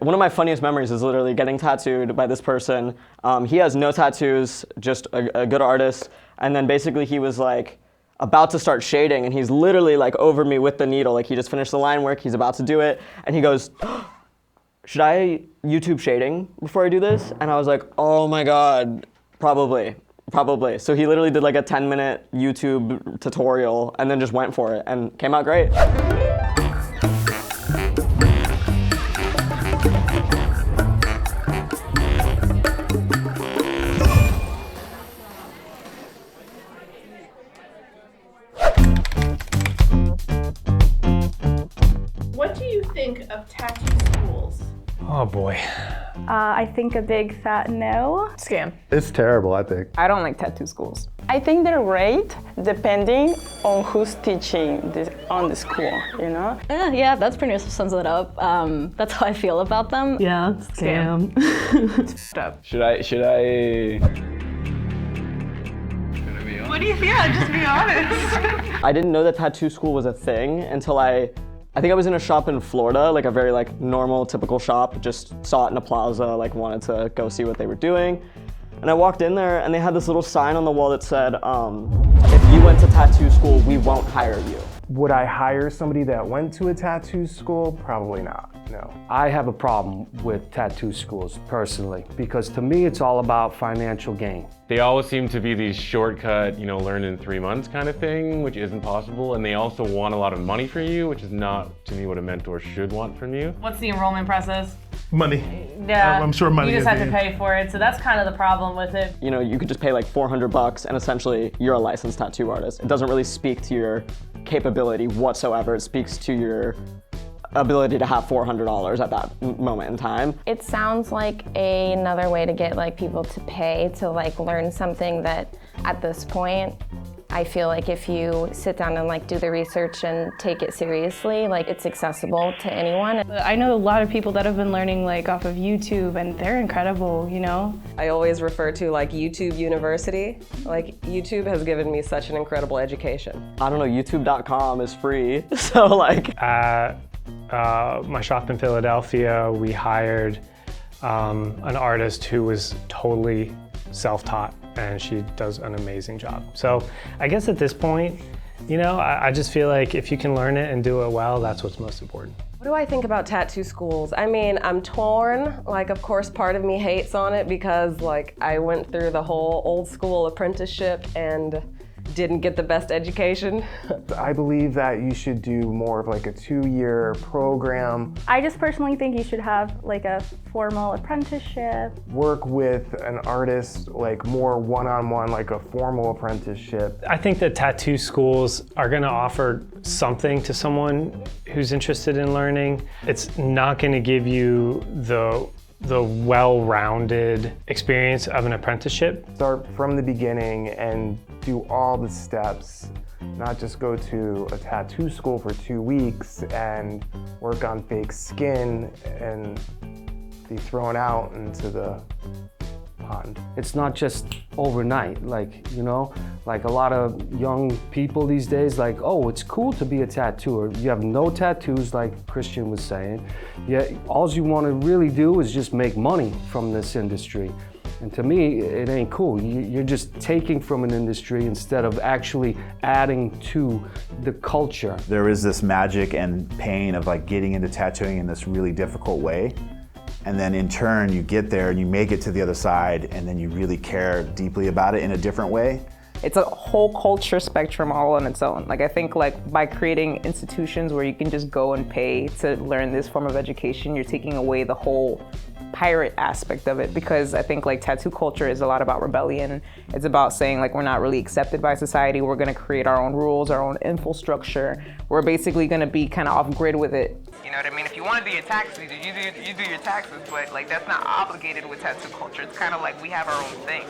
One of my funniest memories is literally getting tattooed by this person. He has no tattoos, just a good artist. And then basically he was like about to start shading, and he's literally like over me with the needle. Like he just finished the line work, he's about to do it. And he goes, should I YouTube shading before I do this? And I was like, oh my God, probably. So he literally did like a 10-minute YouTube tutorial and then just went for it and came out great. What do you think of tattoo schools? Oh boy. I think a big fat no. Scam. It's terrible, I think. I don't like tattoo schools. I think they're great depending on who's teaching on the school, you know? Yeah, that's pretty much sums it up. That's how I feel about them. Yeah, scam. Should I What do you feel? Just be honest. I didn't know that tattoo school was a thing until I think I was in a shop in Florida, like a very like normal, typical shop, just saw it in a plaza, like wanted to go see what they were doing. And I walked in there and they had this little sign on the wall that said, if you went to tattoo school, we won't hire you. Would I hire somebody that went to a tattoo school? Probably not, no. I have a problem with tattoo schools personally, because to me it's all about financial gain. They always seem to be these shortcut, learn in 3 months kind of thing, which isn't possible. And they also want a lot of money for you, which is not, to me, what a mentor should want from you. What's the enrollment process? Money. Yeah, I'm sure money you just is have to pay for it, so that's kind of the problem with it. You could just pay like $400 and essentially you're a licensed tattoo artist. It doesn't really speak to your capability whatsoever. It speaks to your ability to have $400 at that moment in time. It sounds like another way to get like people to pay to like learn something that at this point I feel like if you sit down and like do the research and take it seriously, like it's accessible to anyone. I know a lot of people that have been learning like off of YouTube and they're incredible, I always refer to like YouTube University. Like YouTube has given me such an incredible education. I don't know, youtube.com is free, so like. At my shop in Philadelphia, we hired an artist who was totally self-taught, and she does an amazing job. So I guess at this point, I just feel like if you can learn it and do it well, that's what's most important. What do I think about tattoo schools? I mean, I'm torn. Like, of course, part of me hates on it because like I went through the whole old school apprenticeship and didn't get the best education. I believe that you should do more of like a 2-year program. I just personally think you should have like a formal apprenticeship. Work with an artist like more one-on-one, like a formal apprenticeship. I think that tattoo schools are going to offer something to someone who's interested in learning. It's not going to give you the well-rounded experience of an apprenticeship. Start from the beginning and do all the steps, not just go to a tattoo school for 2 weeks and work on fake skin and be thrown out into the pond. It's not just overnight, like a lot of young people these days, like, oh, it's cool to be a tattooer. You have no tattoos, like Christian was saying. Yet all you want to really do is just make money from this industry. And to me, it ain't cool. You're just taking from an industry instead of actually adding to the culture. There is this magic and pain of like getting into tattooing in this really difficult way. And then in turn, you get there and you make it to the other side, and then you really care deeply about it in a different way. It's a whole culture spectrum all on its own. Like I think like by creating institutions where you can just go and pay to learn this form of education, you're taking away the whole pirate aspect of it, because I think like tattoo culture is a lot about rebellion. It's about saying like we're not really accepted by society. We're gonna create our own rules, our own infrastructure. We're basically gonna be kind of off grid with it. You know what I mean? If you want to do your taxes, you do your taxes, but like that's not obligated with tattoo culture. It's kind of like we have our own thing.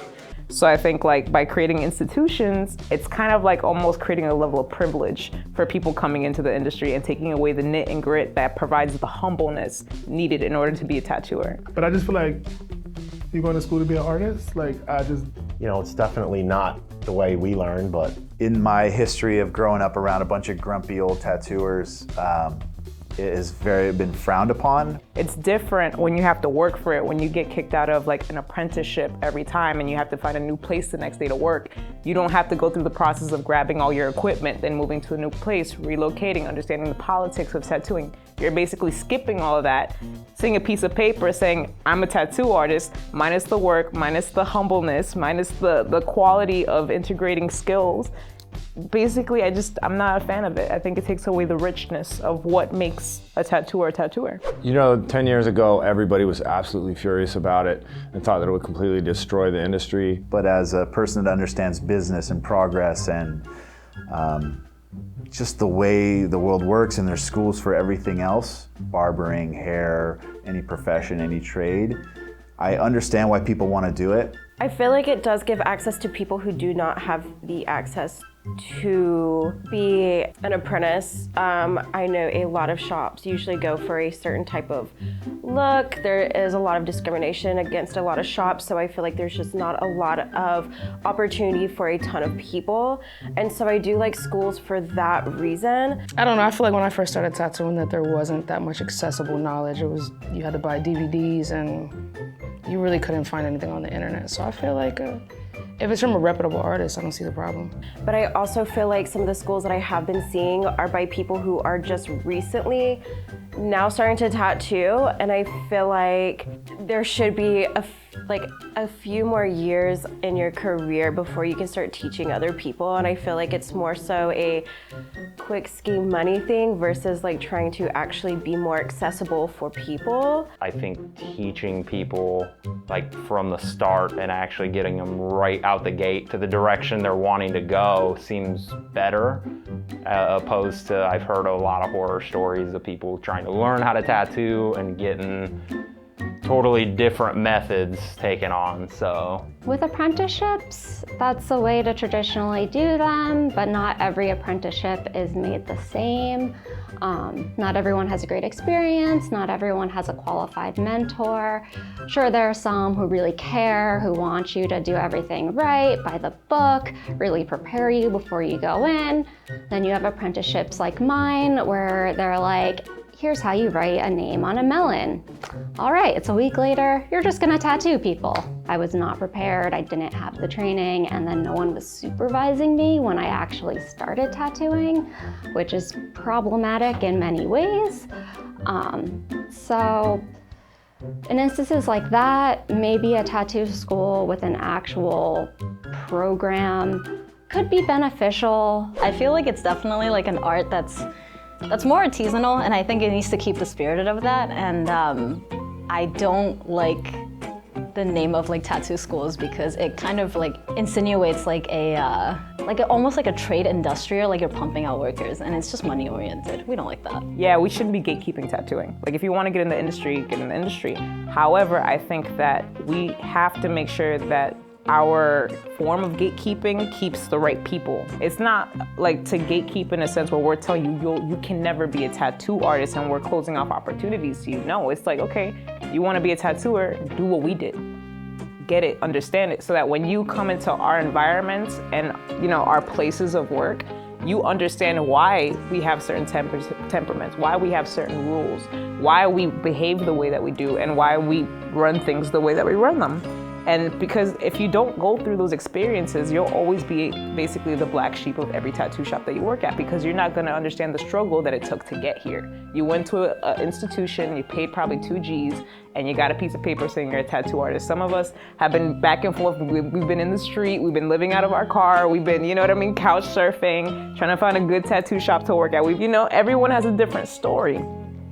So I think like by creating institutions, it's kind of like almost creating a level of privilege for people coming into the industry and taking away the knit and grit that provides the humbleness needed in order to be a tattooer. But I just feel like you're going to school to be an artist. Like it's definitely not the way we learn, but in my history of growing up around a bunch of grumpy old tattooers, it has been frowned upon. It's different when you have to work for it, when you get kicked out of like an apprenticeship every time and you have to find a new place the next day to work. You don't have to go through the process of grabbing all your equipment, then moving to a new place, relocating, understanding the politics of tattooing. You're basically skipping all of that, seeing a piece of paper saying, I'm a tattoo artist, minus the work, minus the humbleness, minus the quality of integrating skills. Basically, I'm not a fan of it. I think it takes away the richness of what makes a tattooer a tattooer. You know, 10 years ago, everybody was absolutely furious about it and thought that it would completely destroy the industry. But as a person that understands business and progress and just the way the world works, and there's schools for everything else, barbering, hair, any profession, any trade, I understand why people want to do it. I feel like it does give access to people who do not have the access to be an apprentice. I know a lot of shops usually go for a certain type of look. There is a lot of discrimination against a lot of shops, so I feel like there's just not a lot of opportunity for a ton of people. And so I do like schools for that reason. I don't know, I feel like when I first started tattooing that there wasn't that much accessible knowledge. You had to buy DVDs and you really couldn't find anything on the internet. So I feel like if it's from a reputable artist, I don't see the problem. But I also feel like some of the schools that I have been seeing are by people who are just recently now starting to tattoo, and I feel like there should be a few more years in your career before you can start teaching other people, and I feel like it's more so a quick scheme money thing versus like trying to actually be more accessible for people. I think teaching people like from the start and actually getting them right out the gate to the direction they're wanting to go seems better, opposed to I've heard a lot of horror stories of people trying to learn how to tattoo and getting totally different methods taken on, so. With apprenticeships, that's the way to traditionally do them, but not every apprenticeship is made the same. Not everyone has a great experience, not everyone has a qualified mentor. Sure, there are some who really care, who want you to do everything right, by the book, really prepare you before you go in. Then you have apprenticeships like mine, where they're like, here's how you write a name on a melon. All right, it's a week later, you're just gonna tattoo people. I was not prepared, I didn't have the training, and then no one was supervising me when I actually started tattooing, which is problematic in many ways. So in instances like that, maybe a tattoo school with an actual program could be beneficial. I feel like it's definitely like an art that's more artisanal, and I think it needs to keep the spirit of that. And I don't like the name of like tattoo schools because it kind of like insinuates like almost like a trade industrial, like you're pumping out workers, and it's just money oriented. We don't like that. Yeah, we shouldn't be gatekeeping tattooing. Like if you want to get in the industry, get in the industry. However, I think that we have to make sure that our form of gatekeeping keeps the right people. It's not like to gatekeep in a sense where we're telling you can never be a tattoo artist and we're closing off opportunities to you. No, it's like, okay, you want to be a tattooer, do what we did. Get it, understand it, so that when you come into our environments and our places of work, you understand why we have certain temperaments, why we have certain rules, why we behave the way that we do, and why we run things the way that we run them. And because if you don't go through those experiences, you'll always be basically the black sheep of every tattoo shop that you work at, because you're not gonna understand the struggle that it took to get here. You went to an institution, you paid probably 2 G's, and you got a piece of paper saying you're a tattoo artist. Some of us have been back and forth, we've been in the street, we've been living out of our car, we've been, couch surfing, trying to find a good tattoo shop to work at. Everyone has a different story.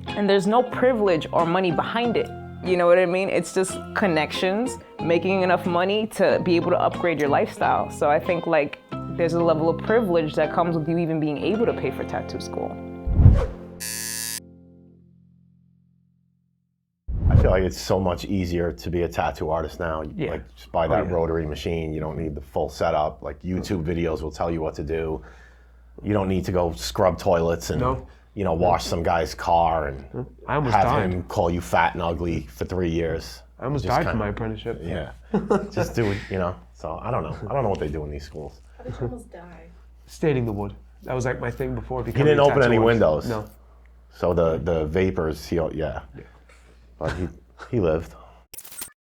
And there's no privilege or money behind it. You know what I mean? It's just connections, making enough money to be able to upgrade your lifestyle. So I think like there's a level of privilege that comes with you even being able to pay for tattoo school. I feel like it's so much easier to be a tattoo artist now. Yeah. Like just buy that rotary machine. You don't need the full setup. Like YouTube videos will tell you what to do. You don't need to go scrub toilets and wash some guy's car and have him call you fat and ugly for 3 years. I almost died for my apprenticeship. Yeah, just do it, So I don't know. I don't know what they do in these schools. How did you almost die? Staining the wood. That was like my thing before. You didn't open any windows. No. So the vapors, but he lived.